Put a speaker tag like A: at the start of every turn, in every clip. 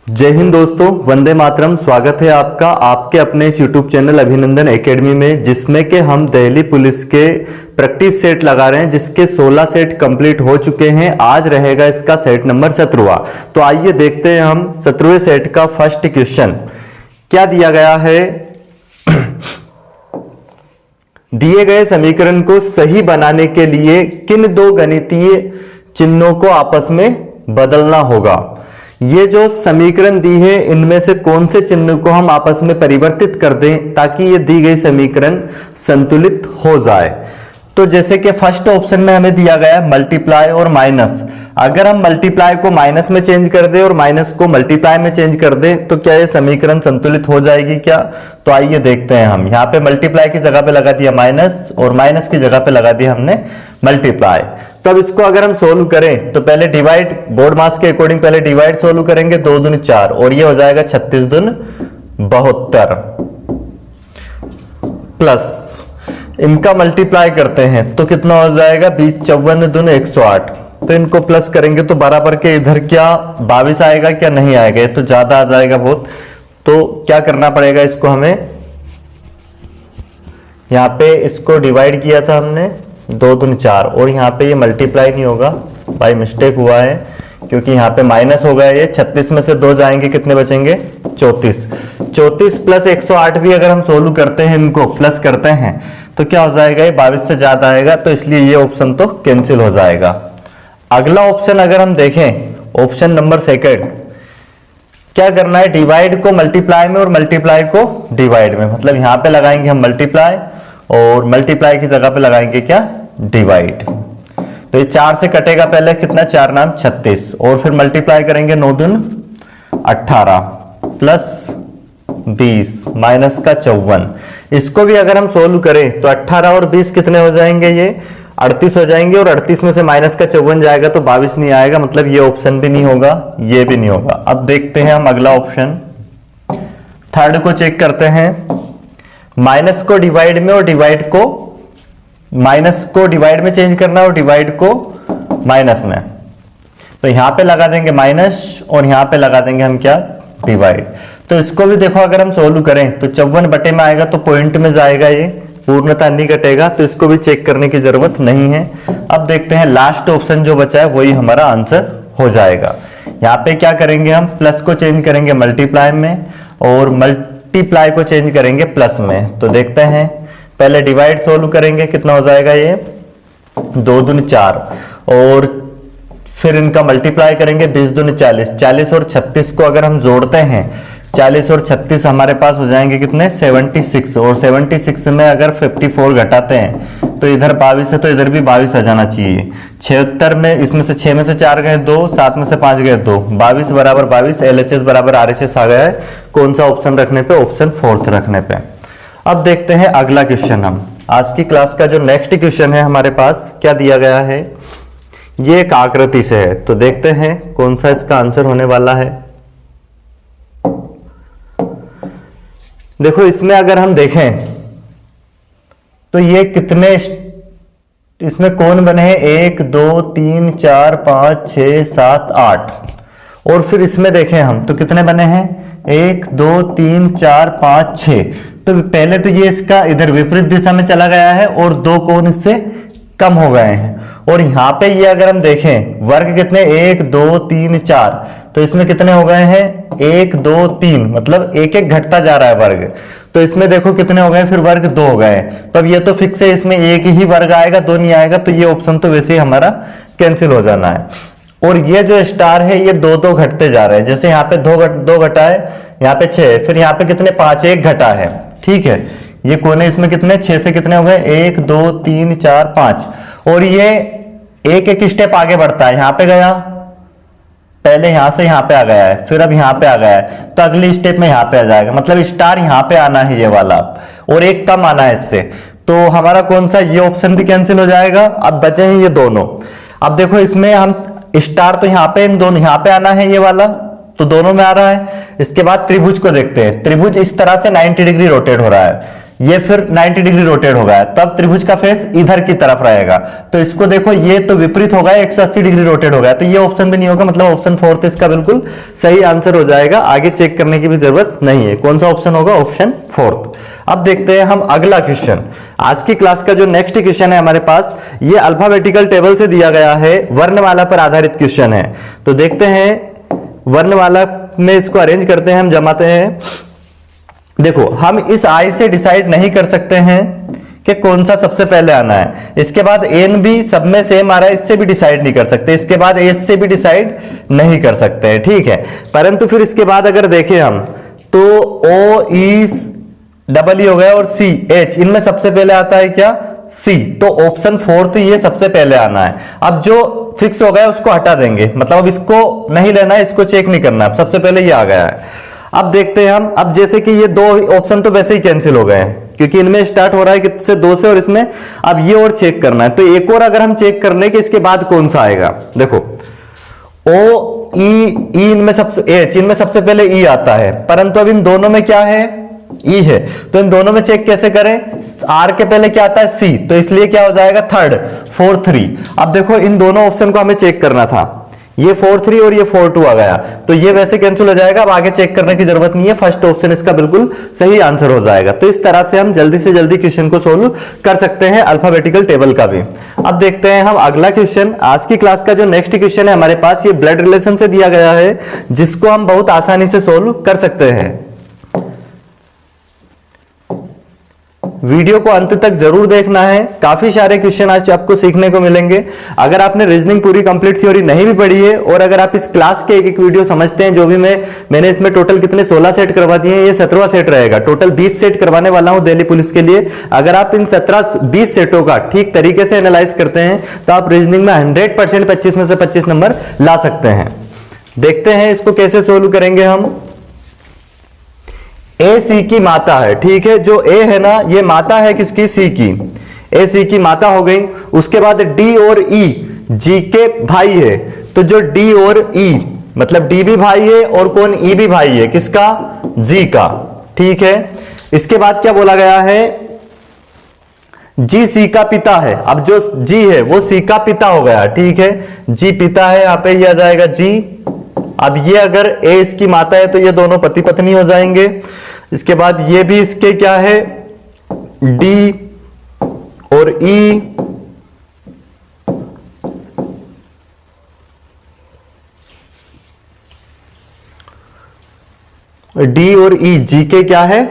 A: जय हिंद दोस्तों, वंदे मातरम। स्वागत है आपका आपके अपने इस यूट्यूब चैनल अभिनंदन एकेडमी में, जिसमें कि हम दिल्ली पुलिस के प्रैक्टिस सेट लगा रहे हैं, जिसके 16 सेट कंप्लीट हो चुके हैं। आज रहेगा इसका सेट नंबर 17वां। तो आइए देखते हैं हम 17वें सेट का फर्स्ट क्वेश्चन क्या दिया गया है। दिए गए समीकरण को सही बनाने के लिए किन दो गणितीय चिन्हों को आपस में बदलना होगा। ये जो समीकरण दी है, इनमें से कौन से चिन्ह को हम आपस में परिवर्तित कर दें ताकि ये दी गई समीकरण संतुलित हो जाए। तो जैसे कि फर्स्ट ऑप्शन में हमें दिया गया है मल्टीप्लाई और माइनस। अगर हम मल्टीप्लाई को माइनस में चेंज कर दें और माइनस को मल्टीप्लाई में चेंज कर दें तो क्या ये समीकरण संतुलित हो जाएगी क्या। तो आइए देखते हैं। हम यहाँ पे मल्टीप्लाई की जगह पे लगा दिया माइनस और माइनस की जगह पे लगा दिया हमने मल्टीप्लाई। तो अब इसको अगर हम सोल्व करें तो पहले डिवाइड, बोर्ड मास के अकॉर्डिंग पहले डिवाइड सोल्व करेंगे। 2 दूनी 4 और ये हो जाएगा 36 दून 72 प्लस इनका मल्टीप्लाई करते हैं तो कितना हो जाएगा 20 54 दून 108। तो इनको प्लस करेंगे तो बराबर के इधर क्या 22 आएगा क्या नहीं आएगा, ये तो ज्यादा आ जाएगा बहुत। तो क्या करना पड़ेगा, इसको हमें यहाँ पे इसको डिवाइड किया था हमने 2 दूनी 4 और यहाँ पे ये मल्टीप्लाई नहीं होगा, बाय मिस्टेक हुआ है क्योंकि यहाँ पे माइनस हो गया। ये 36 में से 2 जाएंगे, कितने बचेंगे 34। 34 प्लस 108 भी अगर हम सोल्व करते हैं, इनको प्लस करते हैं तो क्या हो जाएगा, ये 22 से ज्यादा आएगा। तो इसलिए ये ऑप्शन तो कैंसिल हो जाएगा। अगला ऑप्शन अगर हम देखें, ऑप्शन नंबर सेकंड, क्या करना है, डिवाइड को मल्टीप्लाई में और मल्टीप्लाई को डिवाइड में। मतलब यहां पे लगाएंगे हम मल्टीप्लाई और मल्टीप्लाई की जगह पे लगाएंगे क्या, डिवाइड। तो ये 4 से कटेगा पहले, कितना 4 नाम 36 और फिर मल्टीप्लाई करेंगे 9 दून 18 प्लस 20 माइनस का 54। इसको भी अगर हम सोल्व करें तो 18 और 20 कितने हो जाएंगे, ये 38 हो जाएंगे और 38 में से माइनस का 54 जाएगा तो 22 नहीं आएगा। मतलब ये ऑप्शन भी नहीं होगा, ये भी नहीं होगा। अब देखते हैं हम अगला ऑप्शन, थर्ड को चेक करते हैं। माइनस को डिवाइड में और डिवाइड को, माइनस को डिवाइड में चेंज करना और डिवाइड को माइनस में। तो यहां पे लगा देंगे माइनस और यहां पे लगा देंगे हम क्या, डिवाइड। तो इसको भी देखो अगर हम सोल्व करें तो 54 बटे में आएगा तो पॉइंट में जाएगा, ये पूर्णतः नहीं कटेगा। तो इसको भी चेक करने की जरूरत नहीं है। अब देखते हैं लास्ट ऑप्शन जो बचा है वही हमारा आंसर हो जाएगा। यहाँ पे क्या करेंगे, हम प्लस को चेंज करेंगे मल्टीप्लाई में और मल्टीप्लाई को चेंज करेंगे प्लस में। तो देखते हैं, पहले डिवाइड सोल्व करेंगे, कितना हो जाएगा, ये 2 दूनी 4 और फिर इनका मल्टीप्लाई करेंगे 20 दूनी 40। 40 और 36 को अगर हम जोड़ते हैं, 40 और 36 हमारे पास हो जाएंगे कितने 76 और 76 में अगर 54 घटाते हैं तो इधर 22 है तो इधर भी 22 आ जाना चाहिए। 76 में इसमें से 6 में से 4 गए 2, 7 में से 5 गए 2, 22 बराबर 22, LHS बराबर RHS आ गया है। कौन सा ऑप्शन रखने पे, ऑप्शन 4 रखने पे। अब देखते हैं अगला क्वेश्चन। हम आज की क्लास का जो नेक्स्ट क्वेश्चन है हमारे पास क्या दिया गया है, ये एक आकृति से है। तो देखते हैं कौन सा इसका आंसर होने वाला है। देखो इसमें अगर हम देखें तो ये कितने इसमें कोण बने हैं, 1 2 3 4 5 6 7 8 और फिर इसमें देखें हम तो कितने बने हैं, 1 2 3 4 5 6। तो पहले तो ये इसका इधर विपरीत दिशा में चला गया है और 2 कोण इससे कम हो गए हैं। और यहाँ पे ये अगर हम देखें वर्ग कितने, 1 2 3 4, तो इसमें कितने हो गए हैं 1 2 3, मतलब एक एक घटता जा रहा है वर्ग। तो इसमें देखो कितने हो गए, फिर वर्ग 2 हो गए। तो अब ये तो फिक्स है, इसमें एक ही वर्ग आएगा, 2 नहीं आएगा। तो ये ऑप्शन तो वैसे ही हमारा कैंसिल हो जाना है। और ये जो स्टार है ये 2 2 घटते जा रहे हैं। जैसे यहाँ पे 2 घटा है, यहाँ पे 6, फिर यहाँ पे कितने 5, 1 घटा है, ठीक है। ये कोने इसमें कितने 6 से कितने हो गए 1 2 3 4 5 और ये एक एक स्टेप आगे बढ़ता है। यहां पे गया, पहले यहां से यहां पे आ गया है, फिर अब यहां पे आ गया है तो अगली स्टेप में यहां पे आ जाएगा। मतलब स्टार यहां पे आना है ये वाला और एक कम आना है इससे। तो हमारा कौन सा, ये ऑप्शन भी कैंसिल हो जाएगा। अब बचे हैं ये दोनों। अब देखो इसमें हम स्टार तो यहां पे, इन दोनों यहां पे आना है ये वाला, तो दोनों में आ रहा है। इसके बाद त्रिभुज को देखते हैं। त्रिभुज इस तरह से 90 डिग्री रोटेट हो रहा है। ये फिर 90 डिग्री रोटेट हो गया, तब त्रिभुज का फेस इधर की तरफ रहेगा। तो इसको देखो, ये तो विपरीत हो गया, 180 डिग्री रोटेट हो गया, तो ये ऑप्शन भी नहीं होगा, मतलब ऑप्शन फोर्थ इसका बिल्कुल सही आंसर हो जाएगा। आगे चेक करने की भी जरूरत नहीं है। कौन सा ऑप्शन होगा? Option fourth. अब देखते हैं हम अगला क्वेश्चन। आज की क्लास का जो नेक्स्ट क्वेश्चन है हमारे पास, ये अल्फाबेटिकल टेबल से दिया गया है, वर्णमाला पर आधारित क्वेश्चन है। तो देखते हैं वर्णमाला में इसको अरेंज करते हैं, हम जमाते हैं। देखो, हम इस आई से डिसाइड नहीं कर सकते हैं कि कौन सा सबसे पहले आना है। इसके बाद एन भी सब में सेम आ रहा है, इससे भी डिसाइड नहीं कर सकते। इसके बाद एस से भी डिसाइड नहीं कर सकते हैं, ठीक है। परंतु फिर इसके बाद अगर देखें हम, तो ओ ई डबल ई हो गया और सी एच, इनमें सबसे पहले आता है क्या? सी। तो ऑप्शन फोर्थ ये सबसे पहले आना है। अब जो फिक्स हो गया उसको हटा देंगे, मतलब अब इसको नहीं लेना है, इसको चेक नहीं करना, सबसे पहले ये आ गया है। अब देखते हैं हम, अब जैसे कि ये दो ऑप्शन तो वैसे ही कैंसिल हो गए हैं, क्योंकि इनमें स्टार्ट हो रहा है किससे? 2 से, और इसमें अब ये और चेक करना है। तो एक और अगर हम चेक कर लें कि इसके बाद कौन सा आएगा, देखो ओ ई इनमें सबसे एच, इनमें सबसे पहले ई आता है, परंतु अब इन दोनों में क्या है? ई है। तो इन दोनों में चेक कैसे करें? आर के पहले क्या आता है? सी, तो इसलिए क्या हो जाएगा? थर्ड, 4 3। अब देखो, इन दोनों ऑप्शन को हमें चेक करना था, ये 4 3 और ये 4 2 आ गया, तो ये वैसे कैंसिल हो जाएगा। अब आगे चेक करने की जरूरत नहीं है, फर्स्ट ऑप्शन इसका बिल्कुल सही आंसर हो जाएगा। तो इस तरह से हम जल्दी से जल्दी क्वेश्चन को सोल्व कर सकते हैं, अल्फाबेटिकल टेबल का भी। अब देखते हैं हम अगला क्वेश्चन। आज की क्लास का जो नेक्स्ट क्वेश्चन है हमारे पास, ये ब्लड रिलेशन से दिया गया है, जिसको हम बहुत आसानी से सोल्व कर सकते हैं। वीडियो को अंत तक जरूर देखना है, काफी सारे क्वेश्चन आज आपको सीखने को मिलेंगे। अगर आपने रीजनिंग पूरी कंप्लीट थ्योरी नहीं भी पढ़ी है, और अगर आप इस क्लास के एक एक वीडियो समझते हैं, जो भी मैंने इसमें टोटल कितने 16 सेट करवा दिए हैं, ये 17वां सेट रहेगा। टोटल 20 सेट करवाने वाला हूं दिल्ली पुलिस के लिए। अगर आप इन 17-20 सेटों का ठीक तरीके से एनालाइज करते हैं, तो आप रीजनिंग में 100% 25 में से 25 नंबर ला सकते हैं। देखते हैं इसको कैसे सोल्व करेंगे हम। ए सी की माता है, ठीक है। जो ए है ना, ये माता है किसकी? सी की। ए सी की माता हो गई। उसके बाद डी और ई जी के भाई है, तो जो डी और ई, मतलब डी भी भाई है और कौन? ई भी भाई है, किसका? जी का, ठीक है। इसके बाद क्या बोला गया है? जी सी का पिता है। अब जो जी है वो सी का पिता हो गया, ठीक है। जी पिता है, यहां पे ये आ जाएगा जी। अब ये अगर ए इसकी माता है, तो ये दोनों पति पत्नी हो जाएंगे। इसके बाद ये भी इसके क्या है? डी और ई, डी और ई जी के क्या है?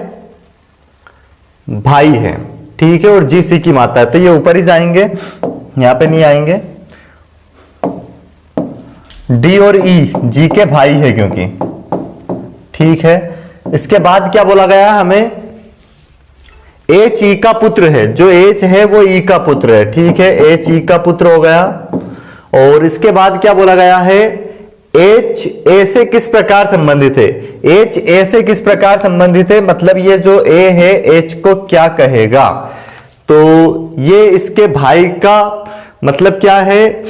A: भाई है, ठीक है। और जी सी की माता है, तो ये ऊपर ही जाएंगे, यहां पे नहीं आएंगे। डी और ई जी के भाई है क्योंकि, ठीक है। इसके बाद क्या बोला गया हमें? एच ई का पुत्र है। जो एच है वो ई का पुत्र है, ठीक है। एच ई का पुत्र हो गया। और इसके बाद क्या बोला गया है? एच ए से किस प्रकार संबंधित है? एच ए से किस प्रकार संबंधित है, मतलब ये जो ए है एच को क्या कहेगा? तो ये इसके भाई का मतलब क्या है?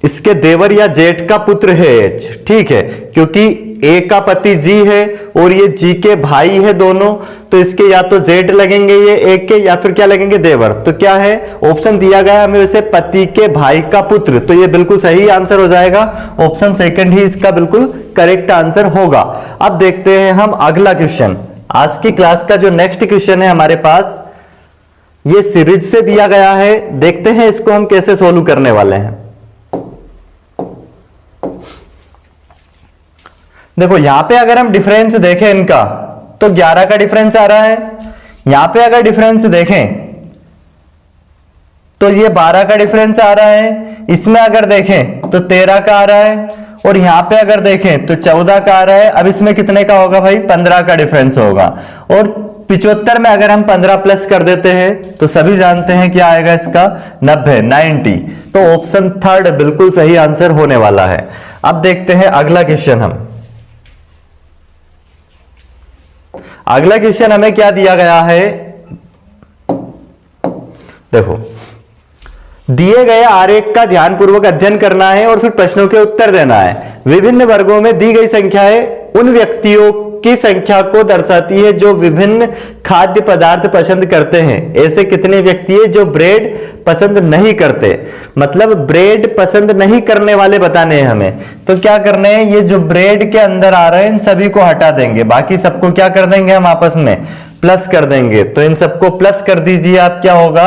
A: इसके देवर या जेठ का पुत्र है एच, ठीक है। क्योंकि ए का पति जी है और ये जी के भाई है दोनों, तो इसके या तो जेठ लगेंगे ये ए के, या फिर क्या लगेंगे? देवर। तो क्या है? ऑप्शन दिया गया हमें वैसे पति के भाई का पुत्र, तो ये बिल्कुल सही आंसर हो जाएगा। ऑप्शन सेकंड ही इसका बिल्कुल करेक्ट आंसर होगा। अब देखते हैं हम अगला क्वेश्चन। आज की क्लास का जो नेक्स्ट क्वेश्चन है हमारे पास, ये सीरीज से दिया गया है। देखते हैं इसको हम कैसे सोल्व करने वाले हैं। देखो, यहां पे अगर हम डिफरेंस देखें इनका, तो 11 का डिफरेंस आ रहा है। यहां पे अगर डिफरेंस देखें तो ये 12 का डिफरेंस आ रहा है। इसमें अगर देखें तो 13 का आ रहा है, और यहां पे अगर देखें तो 14 का आ रहा है। अब इसमें कितने का होगा भाई? 15 का डिफरेंस होगा। और 75 में अगर हम 15 प्लस कर देते हैं, तो सभी जानते हैं क्या आएगा इसका? 90। तो ऑप्शन थर्ड बिल्कुल सही आंसर होने वाला है। अब देखते हैं अगला क्वेश्चन हम। अगला क्वेश्चन हमें क्या दिया गया है? देखो, दिए गए आरेख का ध्यानपूर्वक अध्ययन करना है और फिर प्रश्नों के उत्तर देना है। विभिन्न वर्गों में दी गई संख्याएं उन व्यक्तियों की संख्या को दर्शाती है जो विभिन्न खाद्य पदार्थ पसंद करते हैं। ऐसे कितने व्यक्ति हैं जो ब्रेड पसंद नहीं करते। मतलब ब्रेड पसंद नहीं करने वाले बताने हैं हमें। तो क्या करना है, ये जो ब्रेड के अंदर आ रहे हैं इन सभी को हटा देंगे, बाकी सबको क्या कर देंगे हम आपस में प्लस कर देंगे। तो इन सबको प्लस कर दीजिए आप। क्या होगा,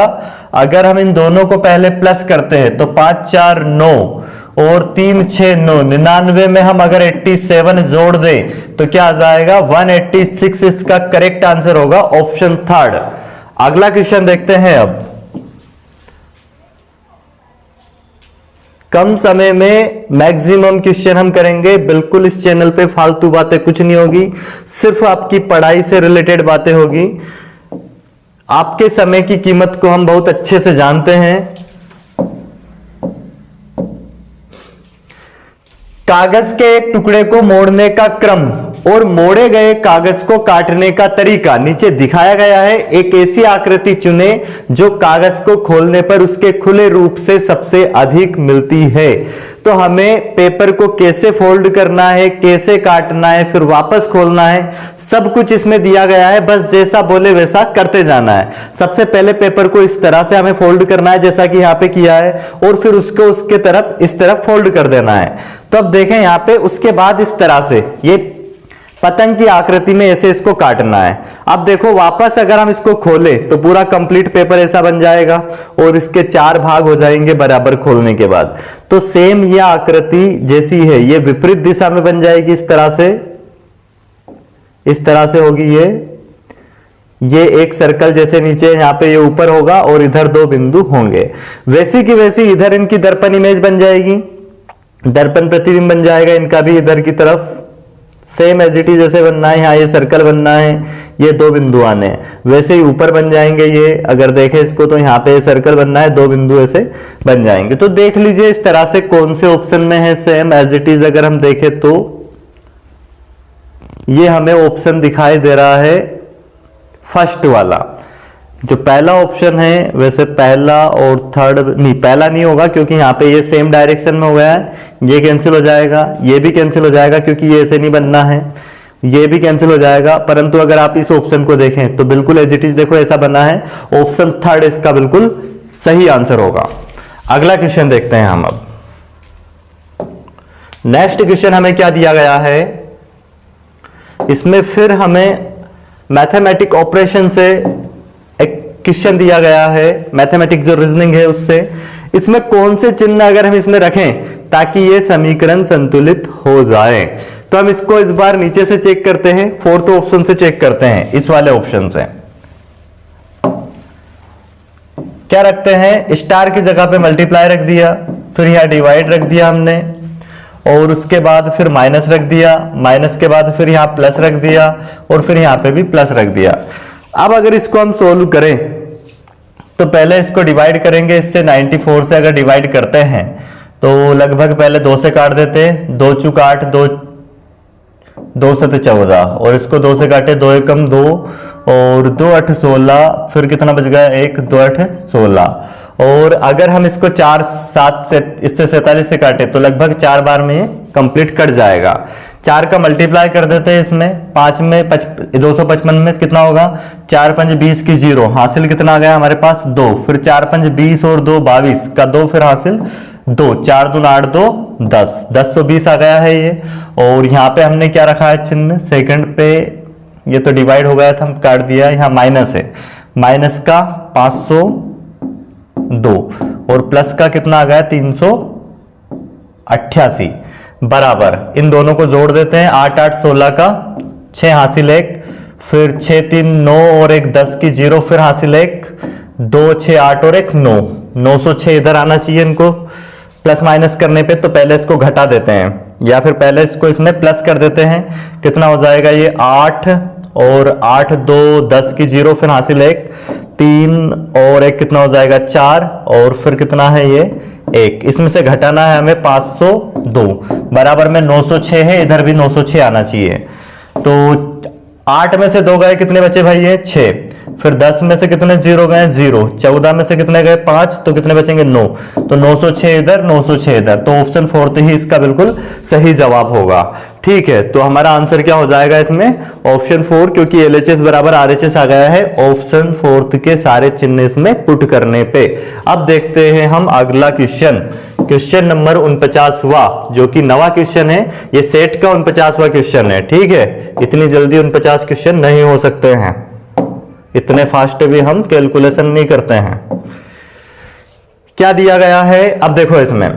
A: अगर हम इन दोनों को पहले प्लस करते हैं तो 5 4 9 और 3 6 9, 99 में हम अगर 87 जोड़ दें तो क्या आ जाएगा 186। इसका करेक्ट आंसर होगा ऑप्शन थर्ड। अगला क्वेश्चन देखते हैं। अब कम समय में मैक्सिमम क्वेश्चन हम करेंगे। बिल्कुल इस चैनल पे फालतू बातें कुछ नहीं होगी, सिर्फ आपकी पढ़ाई से रिलेटेड बातें होगी। आपके समय की कीमत को हम बहुत अच्छे से जानते हैं। कागज के एक टुकड़े को मोड़ने का क्रम और मोड़े गए कागज को काटने का तरीका नीचे दिखाया गया है। एक ऐसी आकृति चुने जो कागज को खोलने पर उसके खुले रूप से सबसे अधिक मिलती है। तो हमें पेपर को कैसे फोल्ड करना है, कैसे काटना है, फिर वापस खोलना है, सब कुछ इसमें दिया गया है। बस जैसा बोले वैसा करते जाना है। सबसे पहले पेपर को इस तरह से हमें फोल्ड करना है जैसा कि यहाँ पे किया है, और फिर उसको उसके तरफ इस तरफ फोल्ड कर देना है। तो अब देखें यहाँ पे, उसके बाद इस तरह से ये पतंग की आकृति में ऐसे इसको काटना है। अब देखो वापस अगर हम इसको खोलें तो पूरा कंप्लीट पेपर ऐसा बन जाएगा और इसके 4 भाग हो जाएंगे बराबर खोलने के बाद। तो सेम ये आकृति जैसी है ये विपरीत दिशा में बन जाएगी। इस तरह से होगी ये एक सर्कल जैसे नीचे यहाँ पे ये ऊपर होगा और इधर 2 बिंदु होंगे। वैसी की वैसी इधर इनकी दर्पण इमेज बन जाएगी, दर्पण प्रतिबिंब बन जाएगा इनका भी इधर की तरफ। सेम एज इट इज जैसे बनना है, यहाँ ये सर्कल बनना है, ये 2 बिंदु आने हैं, वैसे ही ऊपर बन जाएंगे। ये अगर देखें इसको तो यहाँ पे सर्कल बनना है, 2 बिंदु ऐसे बन जाएंगे। तो देख लीजिए इस तरह से कौन से ऑप्शन में है सेम एज इट इज। अगर हम देखें तो ये हमें ऑप्शन दिखाई दे रहा है फर्स्ट वाला। जो पहला ऑप्शन है, वैसे पहला और थर्ड नहीं, पहला नहीं होगा क्योंकि यहाँ पे ये सेम डायरेक्शन में हो गया है, ये कैंसिल हो जाएगा, ये भी कैंसिल हो जाएगा क्योंकि ये ऐसे नहीं बनना है, ये भी कैंसिल हो जाएगा। परंतु अगर आप इस ऑप्शन को देखें तो बिल्कुल एज इट इज देखो ऐसा बना है। ऑप्शन थर्ड इसका बिल्कुल सही आंसर होगा। अगला क्वेश्चन देखते हैं हम। अब नेक्स्ट क्वेश्चन हमें क्या दिया गया है, इसमें फिर हमें मैथमेटिक ऑपरेशन से एक क्वेश्चन दिया गया है, मैथमेटिक जो रीजनिंग है उससे। इसमें कौन से चिन्ह अगर हम इसमें रखें ताकि ये समीकरण संतुलित हो जाए। तो हम इसको इस बार नीचे से चेक करते हैं, फोर्थ ऑप्शन से चेक करते हैं, इस वाले ऑप्शन से। क्या रखते हैं, स्टार की जगह पे मल्टीप्लाई रख दिया, फिर यहां डिवाइड रख दिया हमने, और उसके बाद फिर माइनस रख दिया, माइनस के बाद फिर यहां प्लस रख दिया, और फिर यहां पे भी प्लस रख दिया। अब अगर इसको हम सोल्व करें तो पहले इसको डिवाइड करेंगे, इससे 94 से अगर डिवाइड करते हैं तो लगभग पहले 2 से काट देते हैं, 2 चूक 8, 2 7 14, और इसको 2 से काटे, 2 एकम 2 और 2 8 16, फिर कितना बच गया 1, 2 8 16। और अगर हम इसको 4 7 से इससे 47 से काटे तो लगभग 4 बार में कंप्लीट कट जाएगा। 4 का मल्टीप्लाई कर देते हैं इसमें, 5 में 255 में कितना होगा, 4 5 20 की 0, हासिल कितना आ गया हमारे पास 2, फिर 4 5 20 और 2 22 का 2, फिर हासिल 2, 4 2 8 2 10, 1020 आ गया है ये। और यहाँ पे हमने क्या रखा है चिन्ह, सेकंड पे ये तो डिवाइड हो गया था, हम काट दिया, यहाँ माइनस है, माइनस का 502 और प्लस का कितना आ गया 388 बराबर। इन दोनों को जोड़ देते हैं, 8 8 16 का 6 हासिल 1, फिर 6 3 9 और 1 10 की 0, फिर हासिल 1 2 6 8 और 1 9, 906 इधर आना चाहिए इनको प्लस माइनस करने पे। तो पहले इसको घटा देते हैं या फिर पहले इसको इसमें प्लस कर देते हैं, कितना हो जाएगा ये 8 और 8 2 10 की 0, फिर हासिल 1 3 और 1 कितना हो जाएगा 4, और फिर कितना है ये 1, इसमें से घटाना है हमें 502 बराबर में 906 है, इधर भी 906 आना चाहिए। तो 8 में से 2 गए, कितने बचे भाई ये 6, फिर 10 में से कितने 0 गए 0, 14 में से कितने गए 5, तो कितने बचेंगे 9, तो 906 इधर 906 इधर। तो ऑप्शन 4 ही इसका बिल्कुल सही जवाब होगा। ठीक है, तो हमारा आंसर क्या हो जाएगा इसमें, ऑप्शन 4, क्योंकि LHS बराबर RHS आ गया है ऑप्शन 4 के सारे चिन्ह इसमें पुट करने पे। अब देखते हैं हम अगला क्वेश्चन, क्वेश्चन नंबर 49वां, जो कि नवा क्वेश्चन है, ये सेट का 49वां क्वेश्चन है। ठीक है, इतनी जल्दी 49 क्वेश्चन नहीं हो सकते हैं, इतने फास्ट भी हम कैलकुलेशन नहीं करते हैं। क्या दिया गया है, अब देखो इसमें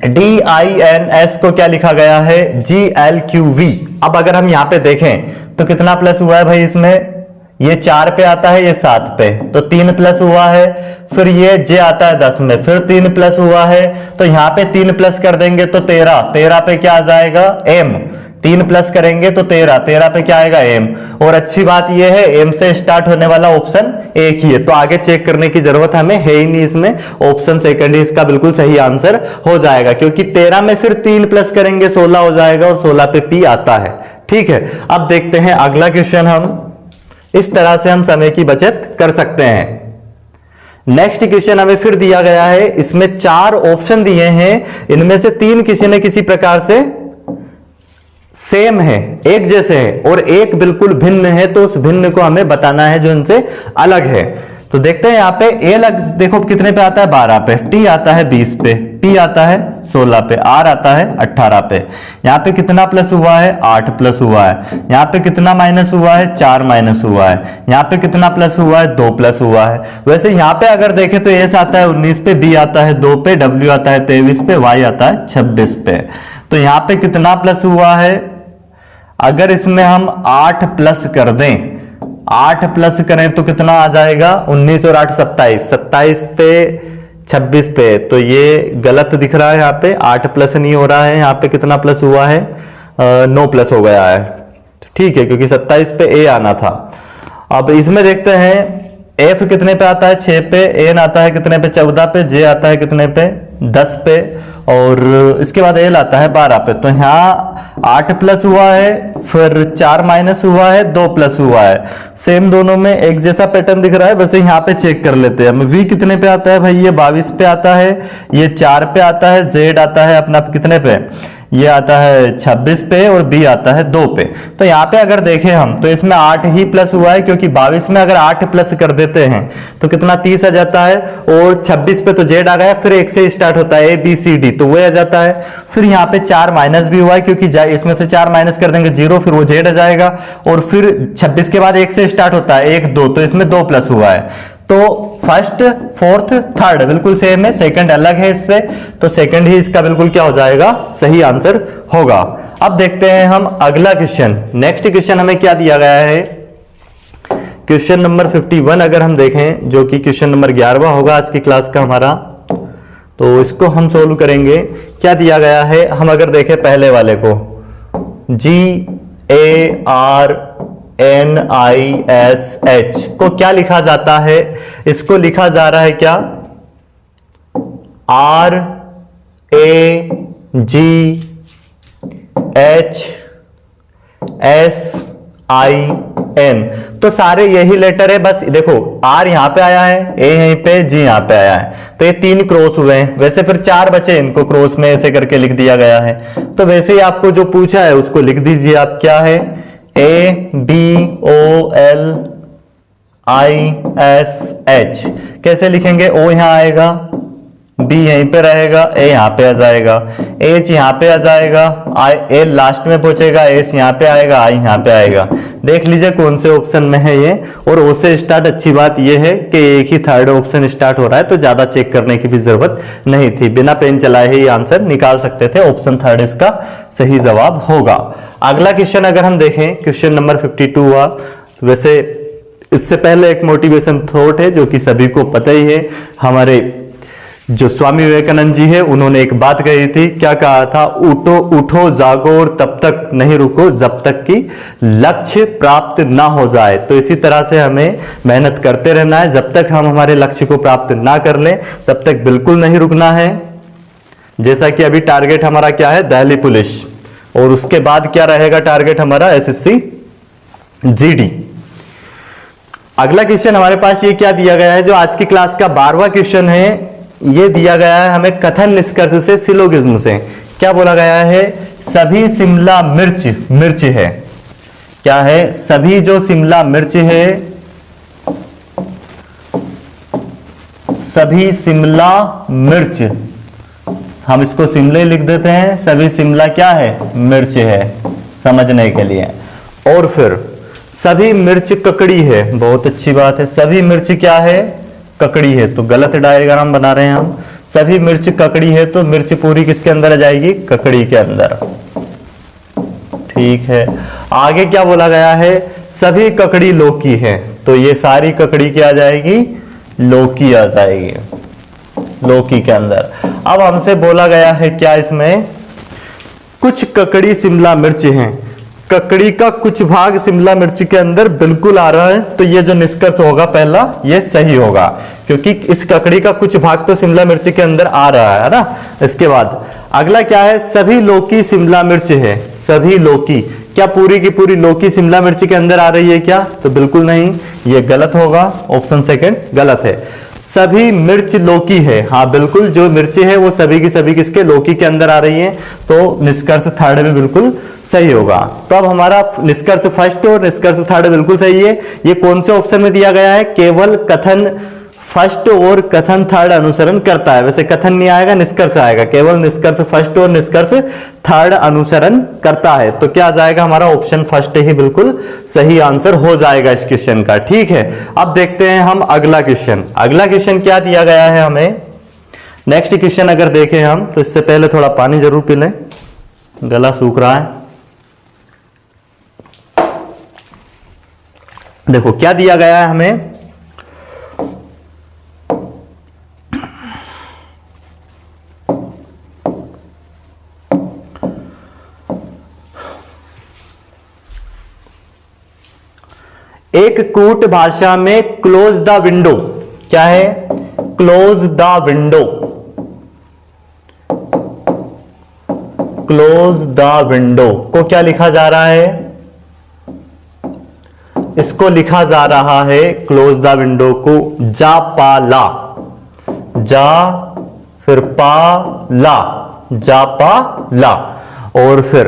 A: DINS को क्या लिखा गया है, GLQV। अब अगर हम यहां पे देखें तो कितना प्लस हुआ है भाई इसमें, ये 4 पे आता है, ये 7 पे, तो 3 प्लस हुआ है। फिर ये J आता है 10 में, फिर 3 प्लस हुआ है, तो यहां पे 3 प्लस कर देंगे तो 13 पे क्या आ जाएगा M, 3 प्लस करेंगे तो 13 पे क्या आएगा M। और अच्छी बात यह है M से स्टार्ट होने वाला ऑप्शन एक ही है, तो आगे चेक करने की जरूरत हमें है ही नहीं, इसमें ऑप्शन सेकंड ही इसका बिल्कुल सही आंसर हो जाएगा, क्योंकि 13 में फिर 3 प्लस करेंगे 16 हो जाएगा, और 16 पे P आता है। ठीक है, अब देखते हैं अगला क्वेश्चन, हम इस तरह से हम समय की बचत कर सकते हैं। नेक्स्ट क्वेश्चन हमें फिर दिया गया है, इसमें 4 ऑप्शन दिए हैं, इनमें से 3 किसी न किसी प्रकार से सेम है, एक जैसे है, और एक बिल्कुल भिन्न है, तो उस भिन्न को हमें बताना है जो इनसे अलग है। तो देखते हैं यहाँ पे ए देखो कितने पे आता है, 12 पे, टी आता है 20 पे, पी आता है 16 पे, आर आता है 18 पे। यहाँ पे कितना प्लस हुआ है, 8 प्लस हुआ है। यहाँ पे कितना माइनस हुआ है, 4 माइनस हुआ है। यहाँ पे कितना प्लस हुआ है, 2 प्लस हुआ है। वैसे यहाँ पे अगर देखें तो एस आता है 19 पे, बी आता है 2 पे, डब्ल्यू आता है 23 पे, वाई आता है 26 पे। तो यहाँ पे कितना प्लस हुआ है, अगर इसमें हम 8 प्लस कर दें, 8 प्लस करें तो कितना आ जाएगा, 19 और 8 27, 27 पे 26 पे, तो ये गलत दिख रहा है, यहाँ पे 8 प्लस नहीं हो रहा है, यहाँ पे कितना प्लस हुआ है, 9 प्लस हो गया है। ठीक है, क्योंकि 27 पे ए आना था। अब इसमें देखते हैं एफ कितने पे आता है, 6 पे, एन आता है कितने पे, 14 पे, जे आता है कितने पे, 10 पे, और इसके बाद एल आता है 12 पे। तो यहाँ 8 प्लस हुआ है, फिर 4 माइनस हुआ है, 2 प्लस हुआ है। सेम दोनों में एक जैसा पैटर्न दिख रहा है, वैसे यहाँ पे चेक कर लेते हैं। वी कितने पे आता है भाई, ये 22 पे आता है, ये 4 पे आता है, जेड आता है अपना कितने पे, ये आता है 26 पे, और बी आता है 2 पे। तो यहाँ पे अगर देखें हम तो इसमें 8 ही प्लस हुआ है, क्योंकि 22 में अगर 8 प्लस कर देते हैं तो कितना 30 आ जाता है, और 26 पे तो जेड आ गया, फिर 1 से स्टार्ट होता है, ए बी सी डी, तो वो आ जाता है। फिर यहाँ पे 4 माइनस भी हुआ है, क्योंकि इसमें से 4 माइनस कर देंगे 0, फिर वो जेड आ जाएगा, और फिर 26 के बाद 1 से स्टार्ट होता है, 1 2, तो इसमें 2 प्लस हुआ है। तो फर्स्ट, फोर्थ, थर्ड बिल्कुल सेम है, सेकंड अलग है इससे, तो सेकंड ही इसका बिल्कुल क्या हो जाएगा, सही आंसर होगा। अब देखते हैं हम अगला क्वेश्चन। नेक्स्ट क्वेश्चन हमें क्या दिया गया है, क्वेश्चन नंबर 51 अगर हम देखें, जो कि क्वेश्चन नंबर 11वां होगा आज की क्लास का हमारा, तो इसको हम सोल्व करेंगे। क्या दिया गया है, हम अगर देखें पहले वाले को, GARNISH को क्या लिखा जाता है, इसको लिखा जा रहा है क्या, RAGSIN। तो सारे यही लेटर है, बस देखो आर यहां पे आया है, ए यहीं पे, जी यहां पे आया है, तो ये 3 क्रॉस हुए हैं। वैसे फिर 4 बचे, इनको क्रॉस में ऐसे करके लिख दिया गया है। तो वैसे ही आपको जो पूछा है उसको लिख दीजिए आप, क्या है, ABOLISH। कैसे लिखेंगे, ओ यहां आएगा, बी यहीं पे रहेगा, ए यहां पे आ जाएगा, एच यहां पे आ जाएगा, आई एल लास्ट में पहुंचेगा, एस यहां पे आएगा, आई यहां पे आएगा। देख लीजिए कौन से ऑप्शन में है ये, और ओ से स्टार्ट। अच्छी बात ये है कि एक ही थर्ड ऑप्शन स्टार्ट हो रहा है, तो ज्यादा चेक करने की भी जरूरत नहीं थी, बिना पेन चलाए ही आंसर निकाल सकते थे। ऑप्शन थर्ड इसका सही जवाब होगा। अगला क्वेश्चन अगर हम देखें, क्वेश्चन नंबर 52 हुआ। वैसे इससे पहले एक मोटिवेशन थॉट है जो कि सभी को पता ही है, हमारे जो स्वामी विवेकानंद जी है उन्होंने एक बात कही थी, क्या कहा था, उठो उठो जागो और तब तक नहीं रुको जब तक कि लक्ष्य प्राप्त ना हो जाए। तो इसी तरह से हमें मेहनत करते रहना है, जब तक हम हमारे लक्ष्य को प्राप्त ना कर लें तब तक बिल्कुल नहीं रुकना है। जैसा कि अभी टारगेट हमारा क्या है, दिल्ली पुलिस, और उसके बाद क्या रहेगा टारगेट हमारा, SSC GD। अगला क्वेश्चन हमारे पास ये क्या दिया गया है, जो आज की क्लास का 12वां क्वेश्चन है, ये दिया गया है हमें कथन निष्कर्ष से, सिलोगिज्म से। क्या बोला गया है? सभी शिमला मिर्च मिर्च है। क्या है? सभी जो शिमला मिर्च है, सभी शिमला मिर्च, हम इसको शिमले लिख देते हैं, सभी शिमला क्या है? मिर्च है, समझने के लिए। और फिर सभी मिर्च ककड़ी है, बहुत अच्छी बात है। सभी मिर्च क्या है? ककड़ी है, तो गलत डायग्राम बना रहे हैं हम। सभी मिर्च ककड़ी है तो मिर्च पूरी किसके अंदर आ जाएगी? ककड़ी के अंदर। ठीक है, आगे क्या बोला गया है? सभी ककड़ी लौकी है, तो ये सारी ककड़ी क्या आ जाएगी? लौकी आ जाएगी, लौकी के अंदर। अब हमसे बोला गया है क्या इसमें? कुछ ककड़ी शिमला मिर्च हैं, ककड़ी का कुछ भाग शिमला मिर्च के अंदर बिल्कुल आ रहा है, तो ये जो निष्कर्ष होगा पहला, ये सही होगा, क्योंकि इस ककड़ी का कुछ भाग तो शिमला मिर्च के अंदर आ रहा है ना। इसके बाद अगला क्या है? सभी लौकी शिमला मिर्च है, सभी लौकी, क्या पूरी की पूरी लौकी शिमला मिर्च के अंदर आ रही है क्या? तो बिल्कुल नहीं, ये गलत होगा, ऑप्शन सेकंड गलत है। सभी मिर्च लौकी है, हाँ बिल्कुल, जो मिर्ची है वो सभी की सभी किसके? लौकी के अंदर आ रही है, तो निष्कर्ष थर्ड में बिल्कुल सही होगा। तो अब हमारा निष्कर्ष फर्स्ट और निष्कर्ष थर्ड बिल्कुल सही है। ये कौन से ऑप्शन में दिया गया है? केवल कथन फर्स्ट और कथन थर्ड अनुसरण करता है। वैसे कथन नहीं आएगा, निष्कर्ष आएगा। केवल निष्कर्ष फर्स्ट और निष्कर्ष थर्ड अनुसरण करता है, तो क्या आ जाएगा हमारा? ऑप्शन फर्स्ट ही बिल्कुल सही आंसर हो जाएगा इस क्वेश्चन का। ठीक है, अब देखते हैं हम अगला क्वेश्चन। अगला क्वेश्चन क्या दिया गया है हमें? नेक्स्ट क्वेश्चन अगर देखें हम, तो इससे पहले थोड़ा पानी जरूर पी लें, गला सूख रहा है। देखो क्या दिया गया है हमें? एक कूट भाषा में क्लोज द विंडो, क्या है? Close the window, close the window को क्या लिखा जा रहा है? इसको लिखा जा रहा है, क्लोज द विंडो को, जा पा ला, जा फिर पा ला, जा पा ला, और फिर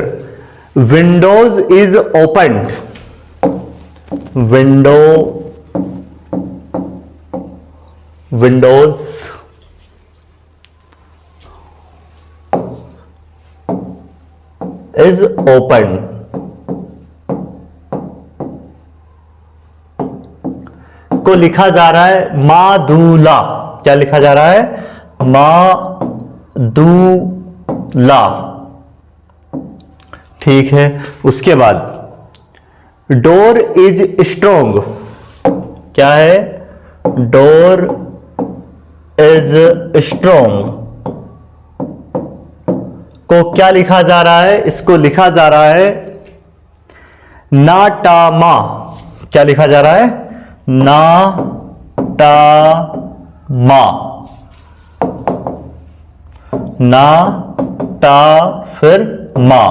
A: Windows is opened, window, Windows is open, को लिखा जा रहा है मादूला, क्या लिखा जा रहा है? मादूला। ठीक है, उसके बाद डोर इज स्ट्रोंग, क्या है? डोर इज स्ट्रोंग को क्या लिखा जा रहा है? इसको लिखा जा रहा है नाटामा, क्या लिखा जा रहा है? नाटामा, ना टा फिर मा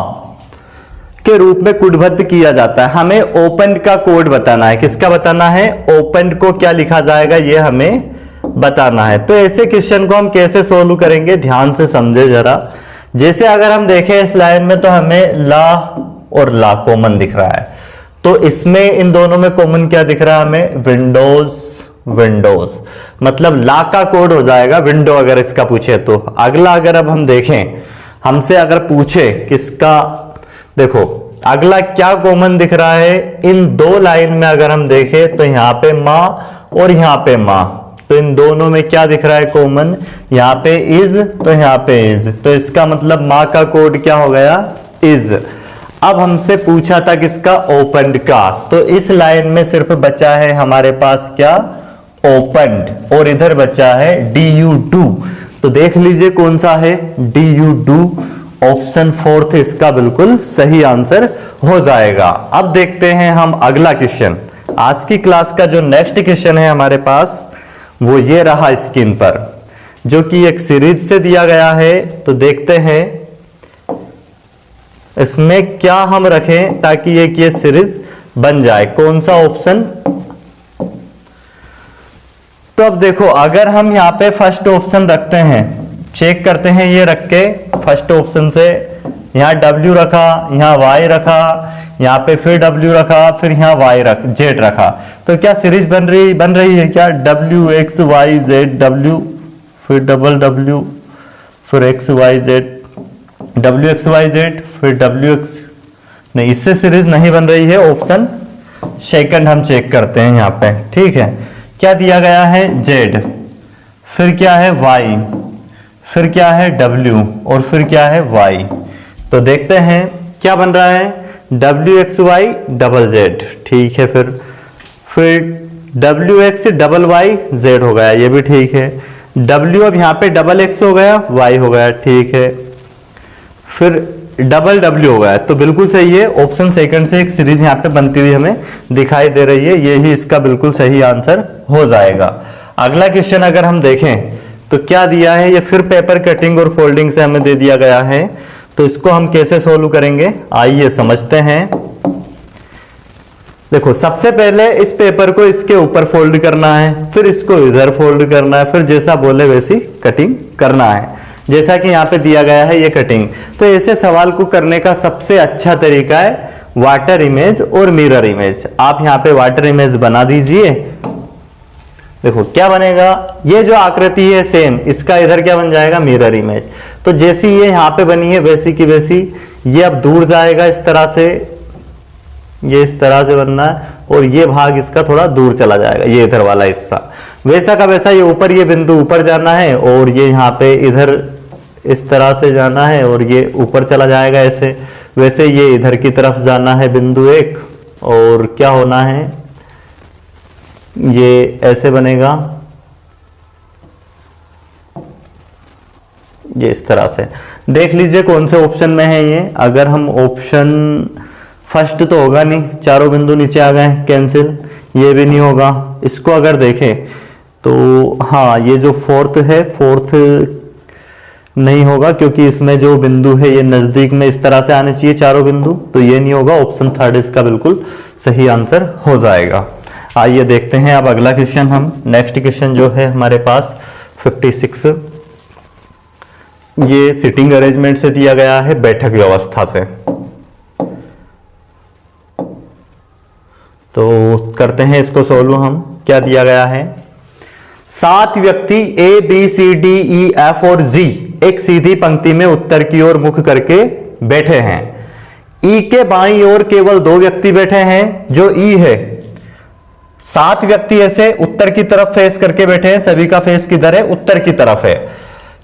A: के रूप में कुटबद्ध किया जाता है। हमें ओपन का कोड बताना है। किसका बताना है? ओपन को क्या लिखा जाएगा ये हमें बताना है। तो ऐसे क्वेश्चन को हम कैसे सोल्व करेंगे, ध्यान से समझे जरा। जैसे अगर हम देखें इस लाइन में, तो हमें ला और ला कॉमन दिख रहा है, तो इसमें इन दोनों में कॉमन क्या दिख रहा है हमें? विंडोज, विंडोज, मतलब ला का कोड हो जाएगा विंडो अगर इसका पूछे तो। अगला अगर अब हम देखें, हमसे अगर पूछे किसका, देखो अगला क्या कॉमन दिख रहा है? इन दो लाइन में अगर हम देखें तो यहां पे मां और यहां पे मां, तो इन दोनों में क्या दिख रहा है कॉमन? यहां पे इज तो यहां पे इज, तो इसका मतलब मां का कोड क्या हो गया? इज। अब हमसे पूछा था किसका? ओपन्ड का, तो इस लाइन में सिर्फ बचा है हमारे पास क्या? ओपन्ड, और इधर बचा है DU2, तो देख लीजिए कौन सा है? DU2, ऑप्शन फोर्थ इसका बिल्कुल सही आंसर हो जाएगा। अब देखते हैं हम अगला क्वेश्चन। आज की क्लास का जो नेक्स्ट क्वेश्चन है हमारे पास, वो ये रहा स्क्रीन पर, जो कि एक सीरीज से दिया गया है। तो देखते हैं इसमें क्या हम रखें ताकि एक ये सीरीज बन जाए, कौन सा ऑप्शन। तो अब देखो, अगर हम यहां पे फर्स्ट ऑप्शन रखते हैं चेक करते हैं ये रख के फर्स्ट ऑप्शन से, यहाँ W रखा, यहाँ Y रखा, यहाँ पे फिर W रखा, फिर यहाँ Z रखा, तो क्या सीरीज बन रही है क्या? W X Y Z, W फिर डबल W फिर X Y Z, W X Y Z फिर W X, नहीं इससे सीरीज नहीं बन रही है। ऑप्शन सेकंड हम चेक करते हैं यहाँ पे, ठीक है। क्या दिया गया है? Z, फिर क्या है? Y, फिर क्या है? W, और फिर क्या है? Y। तो देखते हैं क्या बन रहा है, W X Y double Z, ठीक है। फिर W X double Y Z हो गया, ये भी ठीक है। W अब यहाँ पे डबल X हो गया, Y हो गया, ठीक है। फिर डबल W हो गया, तो बिल्कुल सही है। ऑप्शन सेकंड से एक सीरीज यहाँ पे बनती हुई हमें दिखाई दे रही है, यही इसका बिल्कुल सही आंसर हो जाएगा। अगला क्वेश्चन अगर हम देखें तो क्या दिया है, ये फिर पेपर कटिंग और फोल्डिंग से हमें दे दिया गया है, तो इसको हम कैसे सोल्व करेंगे, आइए समझते हैं। देखो सबसे पहले इस पेपर को इसके ऊपर फोल्ड करना है, फिर इसको इधर फोल्ड करना है, फिर जैसा बोले वैसी कटिंग करना है, जैसा कि यहाँ पे दिया गया है ये कटिंग। तो ऐसे सवाल को करने का सबसे अच्छा तरीका है वाटर इमेज और मिरर इमेज। आप यहाँ पे वाटर इमेज बना दीजिए, देखो क्या बनेगा, ये जो आकृति है सेम, इसका इधर क्या बन जाएगा, मिरर इमेज। तो जैसी ये यहाँ पे बनी है वैसी की वैसी ये अब दूर जाएगा, इस तरह से, ये इस तरह से बनना है, और ये भाग इसका थोड़ा दूर चला जाएगा, ये इधर वाला हिस्सा वैसा का वैसा, ये ऊपर, ये बिंदु ऊपर जाना है, और ये यहाँ पे इधर इस तरह से जाना है, और ये ऊपर चला जाएगा ऐसे, वैसे ये इधर की तरफ जाना है बिंदु एक, और क्या होना है, ये ऐसे बनेगा, ये इस तरह से। देख लीजिए कौन से ऑप्शन में है ये। अगर हम ऑप्शन फर्स्ट तो होगा नहीं, चारों बिंदु नीचे आ गए, कैंसिल, ये भी नहीं होगा। इसको अगर देखें तो हाँ, ये जो फोर्थ है, फोर्थ नहीं होगा क्योंकि इसमें जो बिंदु है ये नजदीक में इस तरह से आने चाहिए चारों बिंदु, तो ये नहीं होगा। ऑप्शन थर्ड इसका बिल्कुल सही आंसर हो जाएगा। आइए देखते हैं अब अगला क्वेश्चन हम, नेक्स्ट क्वेश्चन जो है हमारे पास 56, ये सिटिंग अरेंजमेंट से दिया गया है, बैठक व्यवस्था से। तो करते हैं इसको सोल्व हम। क्या दिया गया है, 7 व्यक्ति A B C D E F और G एक सीधी पंक्ति में उत्तर की ओर मुख करके बैठे हैं। E के बाईं ओर केवल 2 व्यक्ति बैठे हैं जो E है। 7 व्यक्ति ऐसे उत्तर की तरफ फेस करके बैठे हैं, सभी का फेस किधर है, उत्तर की तरफ है।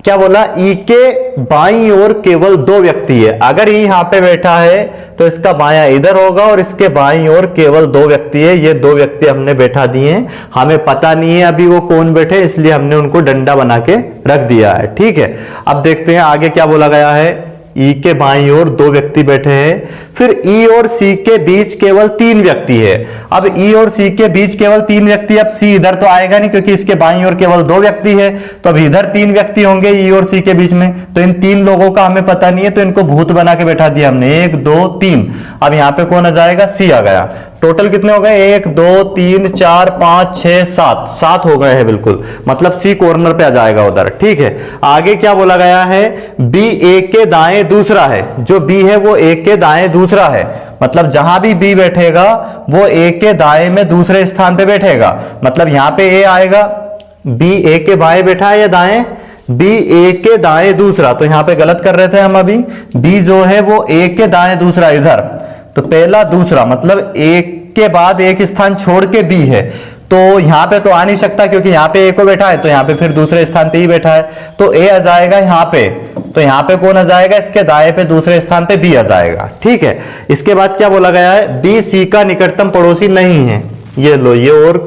A: क्या बोला, ई के बाईं ओर केवल 2 व्यक्ति है। अगर ई यहां पे बैठा है तो इसका बायां इधर होगा, और इसके बाईं ओर केवल 2 व्यक्ति है। ये 2 व्यक्ति हमने बैठा दिए हैं, हमें पता नहीं है अभी वो कौन बैठे, इसलिए हमने उनको डंडा बना के रख दिया है, ठीक है। अब देखते हैं आगे क्या बोला गया है। ई के बाईं ओर 2 व्यक्ति बैठे हैं, फिर ई और सी के बीच केवल 3 व्यक्ति है। अब ई और सी के बीच केवल 3 व्यक्ति, अब सी इधर तो आएगा नहीं क्योंकि इसके बाईं ओर केवल 2 व्यक्ति है, तो अब इधर 3 व्यक्ति होंगे ई और सी के बीच में। तो इन 3 लोगों का हमें पता नहीं है, तो इनको भूत बना के बैठा दिया हमने, 1 2 3। अब यहां पे कौन आ जाएगा, सी आ गया। टोटल कितने हो गए, 1 2 3 4 5 6 7, 7 हो गए हैं बिल्कुल, मतलब सी कॉर्नर पे आ जाएगा उधर, ठीक है। आगे क्या बोला गया है, बी ए के दाएं दूसरा है। जो बी है वो ए के दाएं दूसरा है, मतलब जहां भी बी बैठेगा वो ए के दाएं में दूसरे स्थान पे बैठेगा। मतलब यहां पे ए आएगा, बी ए के बाएं बैठा है या दाएं, बी ए के दाएं दूसरा, तो यहां पे गलत कर रहे थे हम अभी। बी जो है वो ए के दाएं दूसरा इधर, तो पहला दूसरा, मतलब एक के बाद एक स्थान छोड़ के बी है, तो यहां पे तो आ नहीं सकता क्योंकि यहां पे ए को बैठा है, तो यहां पे फिर दूसरे स्थान पे ही बैठा है, तो ए आ जाएगा यहां पे। तो यहां पे कौन आ जाएगा, इसके दाएं पे दूसरे स्थान पे बी आ जाएगा, ठीक है। इसके बाद क्या बोला गया है, बी सी का निकटतम पड़ोसी नहीं है। ये लो, ये और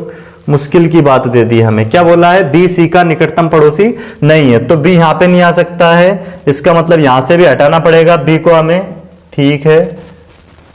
A: मुश्किल की बात दे दी हमें। क्या बोला है, बी सी का निकटतम पड़ोसी नहीं है, तो बी यहां पे नहीं आ सकता है, इसका मतलब यहां से भी हटाना पड़ेगा बी को हमें, ठीक है।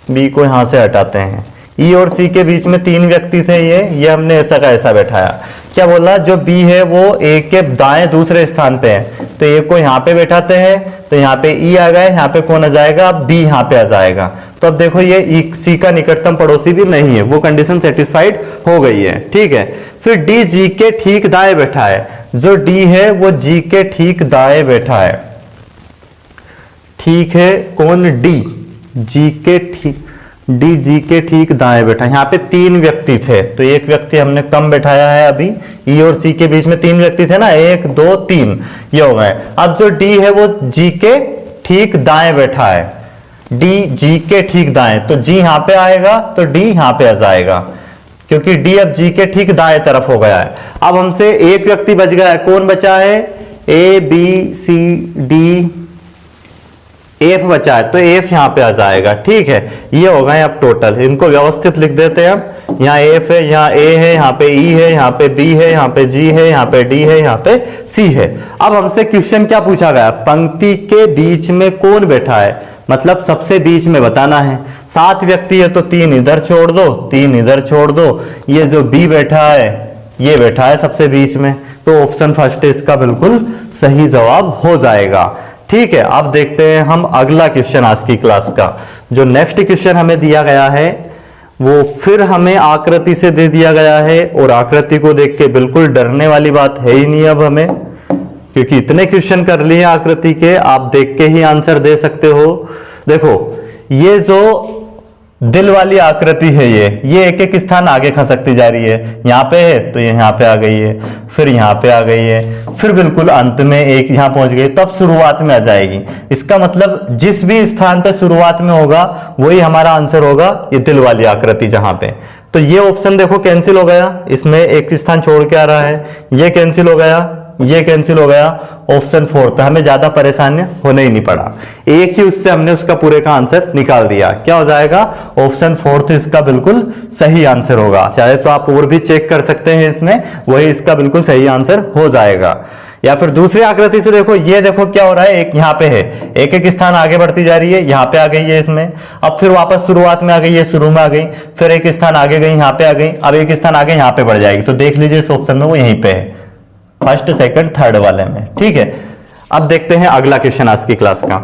A: बी को यहां से हटाते हैं। ई और सी के बीच में 3 व्यक्ति थे, ये हमने ऐसा का ऐसा बैठाया। क्या बोला, जो बी है वो ए के दाएं दूसरे स्थान पे है, तो ए को यहां पे बैठाते हैं, तो यहां पे ई आ गए, यहां पे कौन आ जाएगा, बी यहां पे आ जाएगा। तो अब देखो ये सी का निकटतम पड़ोसी भी नहीं है, वो कंडीशन सेटिस्फाइड हो गई है। ठीक है, फिर डी जी के ठीक दाएं बैठा है, जो डी है वो जी के ठीक दाएं बैठा है। ठीक है, कौन? डी जी के ठीक, डी जी के ठीक दाएं बैठा। यहाँ पे 3 व्यक्ति थे, तो एक व्यक्ति हमने कम बैठाया है अभी, ई और सी के बीच में 3 व्यक्ति थे ना, 1 2 3 ये हो गए। अब जो डी है वो जी के ठीक दाएं बैठा है, डी जी के ठीक दाएं, तो जी यहां पे आएगा तो डी यहां पे आ जाएगा, क्योंकि डी अब जी के ठीक दाएं तरफ हो गया है। अब हमसे एक व्यक्ति बच गया है, कौन बचा है? A B C D F बचा है, तो एफ यहां पे आ जाएगा। ठीक है, ये हो गए अब टोटल, इनको व्यवस्थित लिख देते हैं हम। यहाँ एफ है, यहाँ ए है, यहाँ पे ई है, यहाँ पे बी है, यहाँ पे जी है, यहाँ पे डी है, यहाँ पे सी है। अब हमसे क्वेश्चन क्या पूछा गया? पंक्ति के बीच में कौन बैठा है, मतलब सबसे बीच में बताना है। 7 व्यक्ति है तो 3 इधर छोड़ दो, 3 इधर छोड़ दो। ये जो बी बैठा है ये बैठा है सबसे बीच में, तो ऑप्शन फर्स्ट इसका बिल्कुल सही जवाब हो जाएगा। ठीक है, अब देखते हैं हम अगला क्वेश्चन आज की क्लास का। जो नेक्स्ट क्वेश्चन हमें दिया गया है वो फिर हमें आकृति से दे दिया गया है, और आकृति को देख के बिल्कुल डरने वाली बात है ही नहीं अब हमें, क्योंकि इतने क्वेश्चन कर लिए आकृति के, आप देख के ही आंसर दे सकते हो। देखो ये जो दिल वाली आकृति है ये एक एक स्थान आगे खसकती जा रही है। यहाँ पे है तो ये यहाँ पे आ गई है, फिर यहाँ पे आ गई है, फिर बिल्कुल अंत में एक यहाँ पहुंच गई, तब शुरुआत में आ जाएगी। इसका मतलब जिस भी स्थान पे शुरुआत में होगा वही हमारा आंसर होगा, ये दिल वाली आकृति जहां पे। तो ये ऑप्शन देखो कैंसिल हो गया, इसमें एक स्थान छोड़ के आ रहा है, ये कैंसिल हो गया, ये कैंसिल हो गया, ऑप्शन 4। तो हमें ज्यादा परेशानी होने ही नहीं पड़ा, एक ही उससे हमने उसका पूरे का आंसर निकाल दिया। क्या हो जाएगा? ऑप्शन 4 तो इसका बिल्कुल सही आंसर होगा। चाहे तो आप और भी चेक कर सकते हैं इसमें, वही इसका बिल्कुल सही आंसर हो जाएगा। या फिर दूसरी आकृति से देखो, ये देखो क्या हो रहा है, एक यहाँ पे है, एक एक स्थान आगे बढ़ती जा रही है, यहाँ पे आ गई है इसमें, अब फिर वापस शुरुआत में आ गई है, शुरू में आ गई, फिर एक स्थान आगे गई, यहाँ पे आ गई, अब एक स्थान आगे यहाँ पे बढ़ जाएगी। तो देख लीजिए इस ऑप्शन में वो यहीं पे है, फर्स्ट सेकंड थर्ड वाले में। ठीक है, अब देखते हैं अगला क्वेश्चन आज की क्लास का।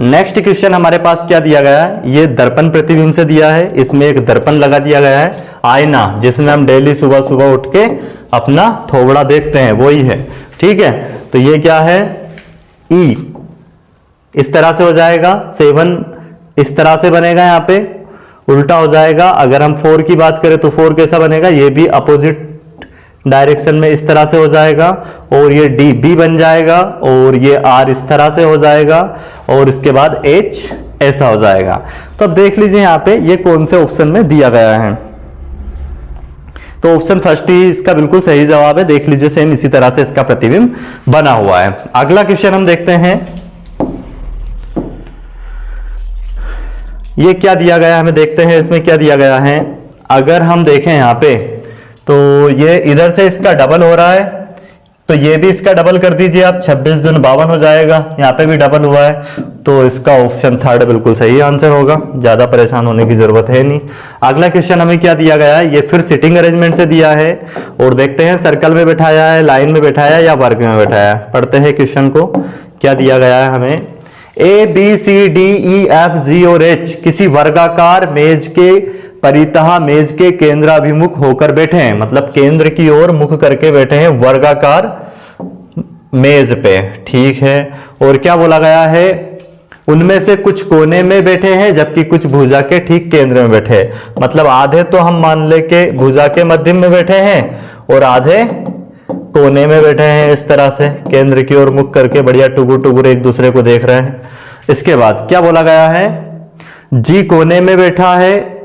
A: नेक्स्ट क्वेश्चन हमारे पास क्या दिया गया है? ये दर्पण प्रतिबिंब से दिया है, इसमें एक दर्पण लगा दिया गया है, आईना, जिसमें हम डेली सुबह सुबह उठ के अपना थोबड़ा देखते हैं, वही है। ठीक है, तो ये क्या है? ई इस तरह से हो जाएगा, 7 इस तरह से बनेगा, यहाँ पे उल्टा हो जाएगा। अगर हम 4 की बात करें तो 4 कैसा बनेगा? ये भी अपोजिट डायरेक्शन में इस तरह से हो जाएगा, और ये डी बी बन जाएगा, और ये आर इस तरह से हो जाएगा, और इसके बाद एच ऐसा हो जाएगा। तो अब देख लीजिए यहाँ पे ये कौन से ऑप्शन में दिया गया है। तो ऑप्शन फर्स्ट ही इसका बिल्कुल सही जवाब है। देख लीजिए सेम इसी तरह से इसका प्रतिबिंब बना हुआ है। अगला क्वेश्चन हम देखते हैं, ये क्या दिया गया है, हमें देखते हैं इसमें क्या दिया गया है। अगर हम देखें यहाँ पे तो ये इधर से इसका डबल हो रहा है, तो ये भी इसका डबल कर दीजिए आप, 26 दूनी 52 हो जाएगा। यहाँ पे भी डबल हुआ है, तो इसका ऑप्शन थर्ड बिल्कुल सही आंसर होगा, ज्यादा परेशान होने की जरूरत है नहीं। अगला क्वेश्चन हमें क्या दिया गया है? ये फिर सिटिंग अरेंजमेंट से दिया है, और देखते हैं सर्कल में बैठाया है, लाइन में बैठाया है, या वर्ग में बैठाया है। पढ़ते हैं क्वेश्चन को, क्या दिया गया है हमें। A B C D E F G और एच किसी वर्गाकार मेज के परितः मेज के केंद्राभिमुख होकर बैठे हैं, मतलब केंद्र की ओर मुख करके बैठे हैं वर्गाकार मेज पे। ठीक है, और क्या बोला गया है? उनमें से कुछ कोने में बैठे हैं, जबकि कुछ भुजा के ठीक केंद्र में बैठे हैं। मतलब आधे तो हम मान ले के भुजा के मध्य में बैठे हैं, और आधे कोने में बैठे हैं, इस तरह से केंद्र की ओर मुख करके बढ़िया टुगुर टुगुर एक दूसरे को देख रहे हैं। इसके बाद क्या बोला गया है? जी कोने में बैठा है,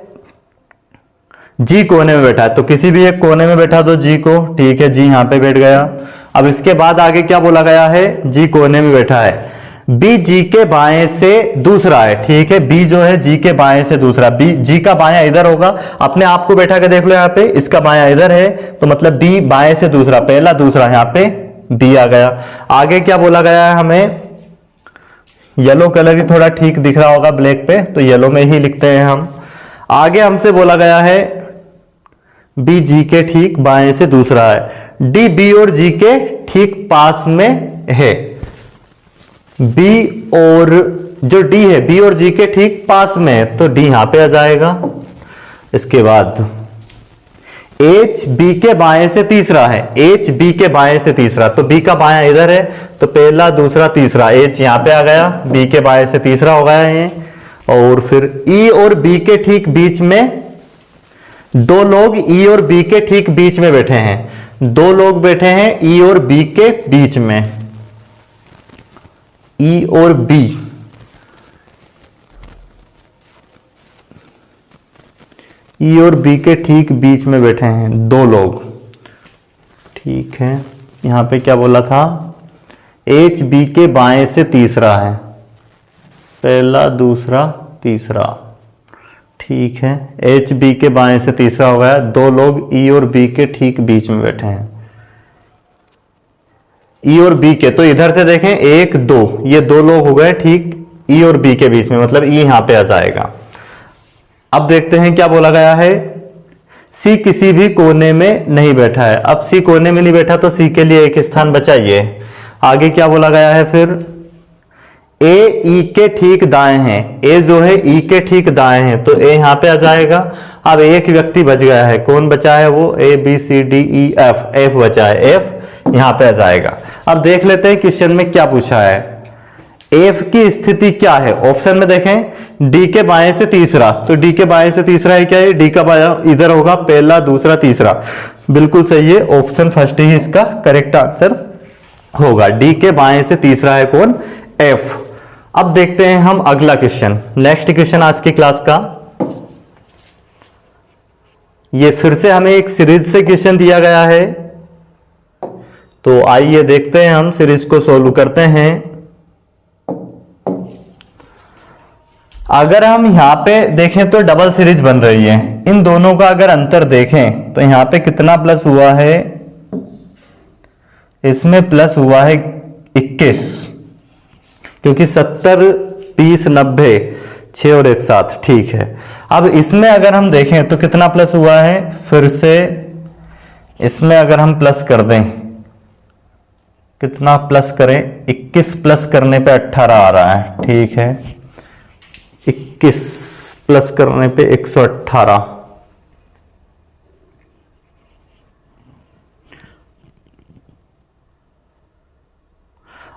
A: जी कोने में बैठा है, तो किसी भी एक कोने में बैठा दो जी को। ठीक है, जी यहां पे बैठ गया। अब इसके बाद आगे क्या बोला गया है? जी कोने में बैठा है, बी जी के बाएं से दूसरा है। ठीक है, बी जो है जी के बाएं से दूसरा, बी जी का बायां इधर होगा, अपने आप को बैठा के देख लो यहाँ पे, इसका बायां इधर है, तो मतलब बी बाएं से दूसरा, पहला दूसरा, यहाँ पे बी आ गया। आगे क्या बोला गया है हमें? येलो कलर ही थोड़ा ठीक दिख रहा होगा ब्लैक पे, तो येलो में ही लिखते हैं हम। आगे हमसे बोला गया है बी जी के ठीक बाएं से दूसरा है, डी बी और जी के ठीक पास में है, बी और जो डी है बी और जी के ठीक पास में है, तो डी यहां पे आ जाएगा। इसके बाद एच बी के बाएं से तीसरा है, एच बी के बाएं से तीसरा, तो बी का बायां इधर है, तो पहला दूसरा तीसरा, एच यहां पे आ गया, बी के बाएं से तीसरा हो गया है। और फिर ई और बी के ठीक बीच में दो लोग ई और बी के ठीक बीच में बैठे हैं, दो लोग बैठे हैं ई और बी के बीच में, ई और बी, ई और बी के ठीक बीच में बैठे हैं दो लोग, ठीक है। यहां पे क्या बोला था, एच बी के बाएं से तीसरा है, पहला दूसरा तीसरा, ठीक है। एच बी के बाएं से तीसरा हो गया, दो लोग ई और बी के ठीक बीच में बैठे हैं, ई और बी के, तो इधर से देखें एक दो, ये दो लोग हो गए ठीक ई और बी के बीच में, मतलब ई यहां पे आ जाएगा। अब देखते हैं क्या बोला गया है, सी किसी भी कोने में नहीं बैठा है। अब सी कोने में नहीं बैठा तो सी के लिए एक स्थान बचाइए। आगे क्या बोला गया है फिर, ए ई के ठीक दाएं हैं, ए जो है ई के ठीक दाएं हैं, तो ए यहां पे आ जाएगा। अब एक व्यक्ति बच गया है, कौन बचा है, वो A B C D E F, F बचा है, एफ यहां पे आ जाएगा। अब देख लेते हैं क्वेश्चन में क्या पूछा है, एफ की स्थिति क्या है। ऑप्शन में देखें डी के बाएं से तीसरा, तो डी के बाएं से तीसरा है क्या है, डी का बायां इधर होगा, पहला दूसरा तीसरा, बिल्कुल सही है, ऑप्शन फर्स्ट ही इसका करेक्ट आंसर होगा। डी के बाएं से तीसरा है कौन, एफ। अब देखते हैं हम अगला क्वेश्चन, नेक्स्ट क्वेश्चन आज की क्लास का। ये फिर से हमें एक सीरीज से क्वेश्चन दिया गया है, तो आइए देखते हैं हम सीरीज को सोल्व करते हैं। अगर हम यहां पे देखें तो डबल सीरीज बन रही है, इन दोनों का अगर अंतर देखें तो यहां पे कितना प्लस हुआ है, इसमें प्लस हुआ है 21, क्योंकि 70 30 90 6 और 1 7, ठीक है। अब इसमें अगर हम देखें तो कितना प्लस हुआ है, फिर से इसमें अगर हम प्लस कर दें, कितना प्लस करें, 21 प्लस करने पे 18 आ रहा है, ठीक है। 21 प्लस करने पे 118,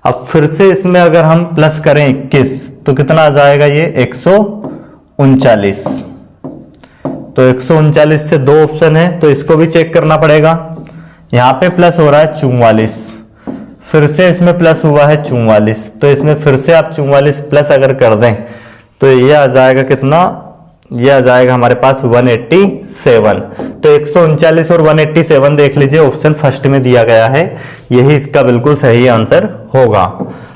A: अब फिर से इसमें अगर हम प्लस करें 21 तो कितना आ जाएगा, ये 139। तो 139 से दो ऑप्शन है, तो इसको भी चेक करना पड़ेगा। यहां पे प्लस हो रहा है 44, फिर से इसमें प्लस हुआ है 44, तो इसमें फिर से आप 44 प्लस अगर कर दें तो ये आ जाएगा कितना, ये आ जाएगा हमारे पास 187। तो 139 और 187 देख लीजिए, ऑप्शन फर्स्ट में दिया गया है, यही इसका बिल्कुल सही आंसर होगा।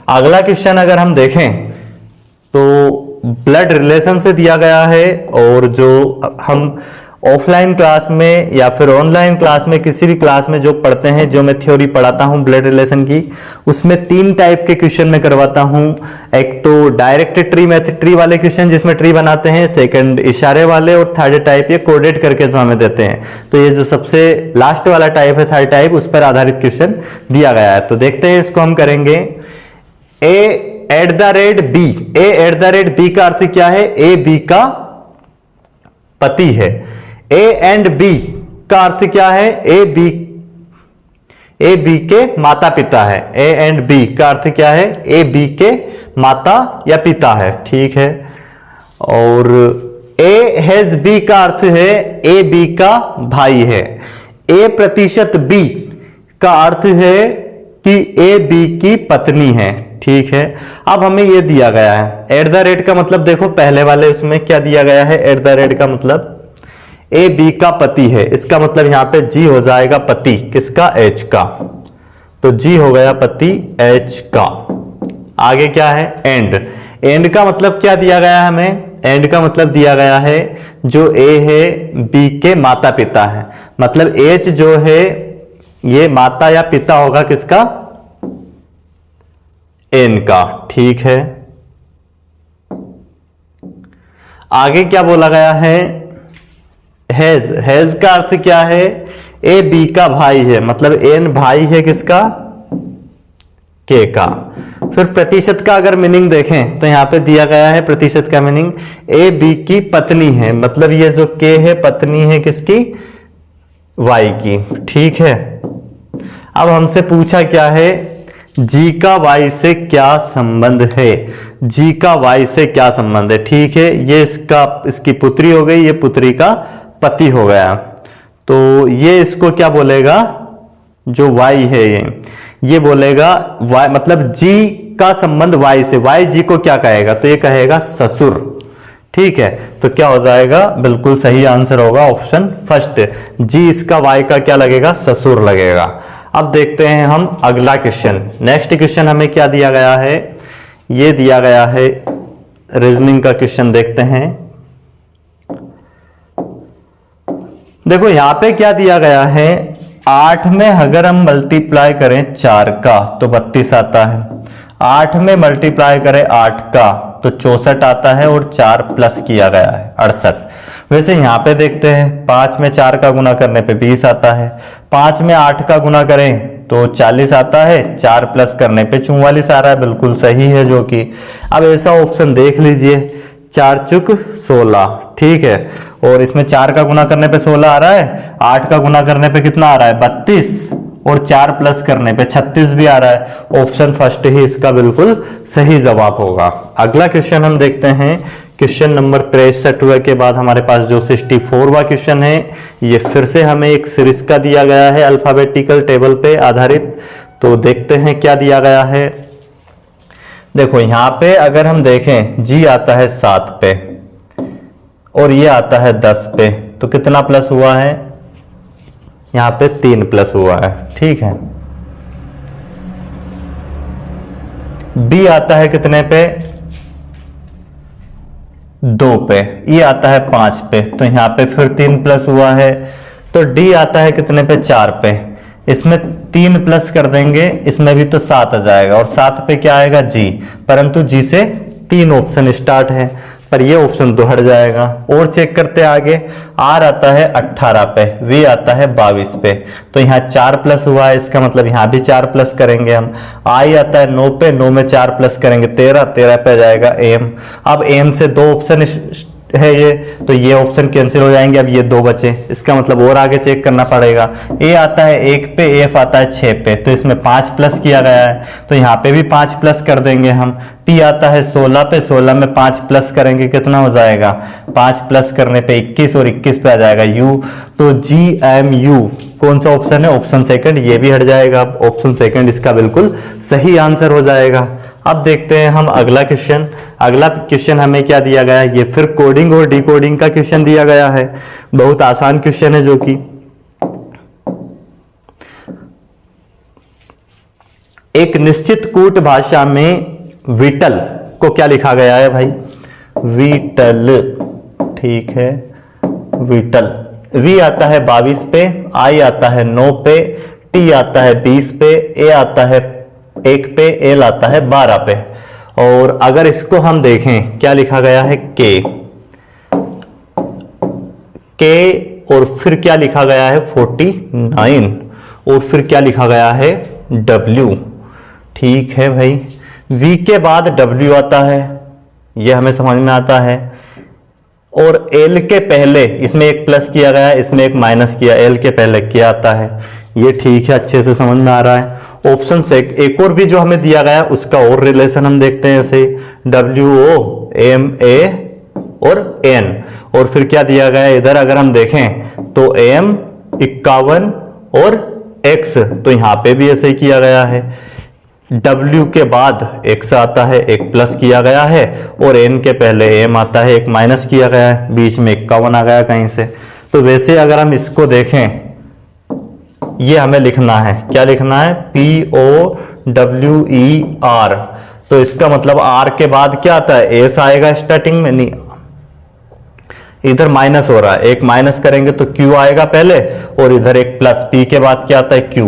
A: अगला क्वेश्चन अगर हम देखें तो ब्लड रिलेशन से दिया गया है, और जो हम ऑफलाइन क्लास में या फिर ऑनलाइन क्लास में किसी भी क्लास में जो पढ़ते हैं, जो मैं थ्योरी पढ़ाता हूं ब्लड रिलेशन की, उसमें 3 टाइप के क्वेश्चन में करवाता हूं। एक तो डायरेक्ट ट्री मेथड, ट्री वाले क्वेश्चन जिसमें ट्री बनाते हैं, सेकंड इशारे वाले, और थर्ड टाइप ये कोडेड करके जो हमें देते हैं। तो ये जो सबसे लास्ट वाला टाइप है, थर्ड टाइप, उस पर आधारित क्वेश्चन दिया गया है। तो देखते हैं, इसको हम करेंगे। A@B, A@B का अर्थ क्या है, ए बी का पति है। ए एंड बी का अर्थ क्या है, ए बी के माता पिता है। ए एंड बी का अर्थ क्या है, ए बी के माता या पिता है, ठीक है। और ए हैज बी का अर्थ है ए बी का भाई है। A% बी का अर्थ है कि ए बी की पत्नी है, ठीक है। अब हमें यह दिया गया है @ का मतलब, देखो पहले वाले उसमें क्या दिया गया है, @ का मतलब ए बी का पति है, इसका मतलब यहां पे जी हो जाएगा पति किसका, एच का। तो जी हो गया पति एच का। आगे क्या है, एंड का मतलब क्या दिया गया है हमें, एंड का मतलब दिया गया है जो ए है बी के माता पिता है, मतलब एच जो है ये माता या पिता होगा किसका, एन का, ठीक है। आगे क्या बोला गया है, हैज का अर्थ क्या है, ए बी का भाई है, मतलब एन भाई है किसका, के का। फिर प्रतिशत का अगर मीनिंग देखें तो यहाँ पे दिया गया है प्रतिशत का मीनिंग ए बी की पत्नी है, मतलब ये जो के है पत्नी है किसकी, वाई की। ठीक है, अब हमसे पूछा क्या है, जी का वाई से क्या संबंध है, जी का वाई से क्या संबंध है। ठीक है, ये इसकी पुत्री हो गई, ये पुत्री का पति हो गया, तो ये इसको क्या बोलेगा, जो वाई है ये बोलेगा वाई, मतलब जी का संबंध वाई से, वाई जी को क्या कहेगा, तो ये कहेगा ससुर। ठीक है, तो क्या हो जाएगा, बिल्कुल सही आंसर होगा ऑप्शन फर्स्ट, जी इसका वाई का क्या लगेगा, ससुर लगेगा। अब देखते हैं हम अगला क्वेश्चन। नेक्स्ट क्वेश्चन हमें क्या दिया गया है, ये दिया गया है रीजनिंग का क्वेश्चन, देखते हैं। देखो यहां पे क्या दिया गया है, 8 में अगर हम मल्टीप्लाई करें 4 का तो 32 आता है, 8 में मल्टीप्लाई करें 8 का तो 64 आता है, और 4 प्लस किया गया है 68। वैसे यहां पे देखते हैं 5 में 4 का गुना करने पे 20 आता है, 5 में 8 का गुना करें तो 40 आता है, 4 प्लस करने पे 44 आ रहा है, बिल्कुल सही है जो कि। अब ऐसा ऑप्शन देख लीजिए, 4 चुक 16, ठीक है, और इसमें 4 का गुना करने पे 16 आ रहा है, 8 का गुना करने पे कितना आ रहा है 32, और 4 प्लस करने पे 36 भी आ रहा है। ऑप्शन फर्स्ट ही इसका बिल्कुल सही जवाब होगा। अगला क्वेश्चन हम देखते हैं, क्वेश्चन नंबर 63 के बाद हमारे पास जो 64वां क्वेश्चन है, ये फिर से हमें एक सीरीज का दिया गया है अल्फाबेटिकल टेबल पे आधारित। तो देखते हैं क्या दिया गया है। देखो यहां पे अगर हम देखें, जी आता है 7 पे और ये आता है 10 पे, तो कितना प्लस हुआ है, यहां पे 3 प्लस हुआ है। ठीक है, बी आता है कितने पे, 2 पे, ये आता है 5 पे, तो यहां पे फिर 3 प्लस हुआ है। तो डी आता है कितने पे, 4 पे, इसमें 3 प्लस कर देंगे, इसमें भी तो 7 आ जाएगा, और 7 पे क्या आएगा, जी, परंतु जी से 3 ऑप्शन स्टार्ट है, पर ये ऑप्शन तो हट जाएगा। और चेक करते आगे, आर आता है 18 पे, वी आता है 22 पे, तो यहाँ 4 प्लस हुआ है, इसका मतलब यहाँ भी 4 प्लस करेंगे हम। आई आता है 9 पे, 9 में 4 प्लस करेंगे 13, 13 पे जाएगा एम। अब एम से 2 ऑप्शन है ये, तो ये ऑप्शन कैंसिल हो जाएंगे, अब ये 2 बचे, इसका मतलब और आगे चेक करना पड़ेगा। ए आता है 1 पे, एफ आता है 6 पे, तो इसमें 5 प्लस किया गया है, तो यहाँ पे भी 5 प्लस कर देंगे हम। पी आता है 16 पे, 16 में 5 प्लस करेंगे कितना हो जाएगा, 5 प्लस करने पे 21, और 21 पे आ जाएगा यू, तो जी एम यू कौन सा ऑप्शन है, ऑप्शन सेकंड, ये भी हट जाएगा, ऑप्शन सेकंड इसका बिल्कुल सही आंसर हो जाएगा। अब देखते हैं हम अगला क्वेश्चन। अगला क्वेश्चन हमें क्या दिया गया है, ये फिर कोडिंग और डिकोडिंग का क्वेश्चन दिया गया है, बहुत आसान क्वेश्चन है जो कि एक निश्चित कूट भाषा में विटल को क्या लिखा गया है भाई, विटल। ठीक है, विटल, वी आता है 22 पे, आई आता है 9 पे, टी आता है 20 पे, ए आता है 1 पे, एल आता है 12 पे। और अगर इसको हम देखें, क्या लिखा गया है, के और फिर क्या लिखा गया है 49, और फिर क्या लिखा गया है डब्ल्यू। ठीक है भाई, वी के बाद डब्ल्यू आता है, यह हमें समझ में आता है, और एल के पहले इसमें एक प्लस किया गया, इसमें एक माइनस किया, एल के पहले क्या आता है, ये ठीक है, अच्छे से समझ में आ रहा है। ऑप्शन से एक और भी जो हमें दिया गया उसका और रिलेशन हम देखते हैं, ऐसे WO MA और N, और फिर क्या दिया गया है इधर अगर हम देखें तो AM 51 और X, तो यहां पे भी ऐसे ही किया गया है, W के बाद X आता है, एक प्लस किया गया है, और N के पहले M आता है, एक माइनस किया गया है, बीच में 51 आ गया कहीं से। तो वैसे अगर हम इसको देखें, ये हमें लिखना है, क्या लिखना है, POWER, तो इसका मतलब R के बाद क्या आता है, S आएगा स्टार्टिंग में, नहीं इधर माइनस हो रहा है, एक माइनस करेंगे तो Q आएगा पहले, और इधर एक प्लस, P के बाद क्या आता है Q।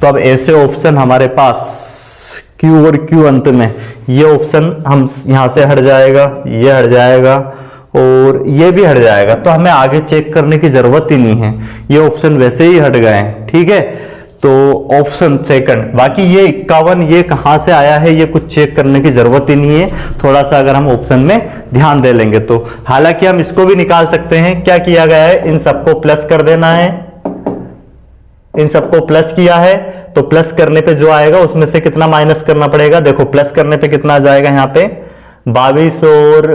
A: तो अब ऐसे ऑप्शन हमारे पास Q और Q अंत में, ये ऑप्शन हम यहां से हट जाएगा, ये हट जाएगा, और ये भी हट जाएगा, तो हमें आगे चेक करने की जरूरत ही नहीं है, ये ऑप्शन वैसे ही हट गए हैं। ठीक है, तो ऑप्शन सेकंड। बाकी ये 51 ये कहां से आया है ये कुछ चेक करने की जरूरत ही नहीं है, थोड़ा सा अगर हम ऑप्शन में ध्यान दे लेंगे तो। हालांकि हम इसको भी निकाल सकते हैं, क्या किया गया है, इन सबको प्लस कर देना है, इन सबको प्लस किया है तो प्लस करने पे जो आएगा उसमें से कितना माइनस करना पड़ेगा। देखो प्लस करने पे कितना आ जाएगा, यहाँ पे 22 और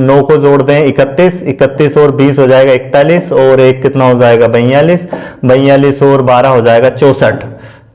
A: 9 को जोड़ दें 31, 31 और 20 हो जाएगा 41, और एक कितना हो जाएगा 42, 42 और 12 हो जाएगा 64।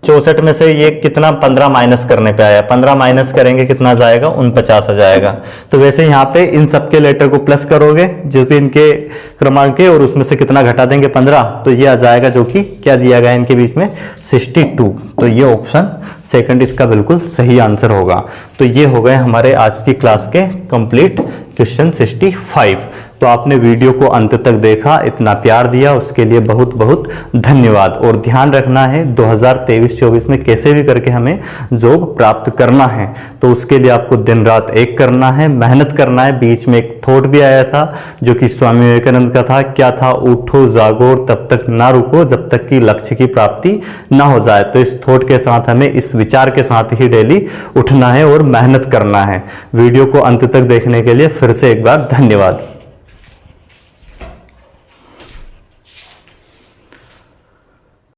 A: 64 में से ये कितना 15 माइनस करने पे आया, 15 माइनस करेंगे कितना जाएगा 49 आ जाएगा। तो वैसे यहाँ पे इन सबके लेटर को प्लस करोगे जो भी इनके क्रमांक है, और उसमें से कितना घटा देंगे 15, तो ये आ जाएगा जो कि क्या दिया गया इनके बीच में 62। तो ये ऑप्शन सेकंड इसका बिल्कुल सही आंसर होगा। तो ये हो गए हमारे आज की क्लास के कंप्लीट क्वेश्चन 65। तो आपने वीडियो को अंत तक देखा, इतना प्यार दिया उसके लिए बहुत बहुत धन्यवाद। और ध्यान रखना है 2023-24 में कैसे भी करके हमें जॉब प्राप्त करना है, तो उसके लिए आपको दिन रात एक करना है, मेहनत करना है। बीच में एक थॉट भी आया था जो कि स्वामी विवेकानंद का था, क्या था, उठो जागो तब तक ना रुको जब तक कि लक्ष्य की प्राप्ति ना हो जाए। तो इस थॉट के साथ हमें इस विचार के साथ ही डेली उठना है और मेहनत करना है। वीडियो को अंत तक देखने के लिए फिर से एक बार धन्यवाद।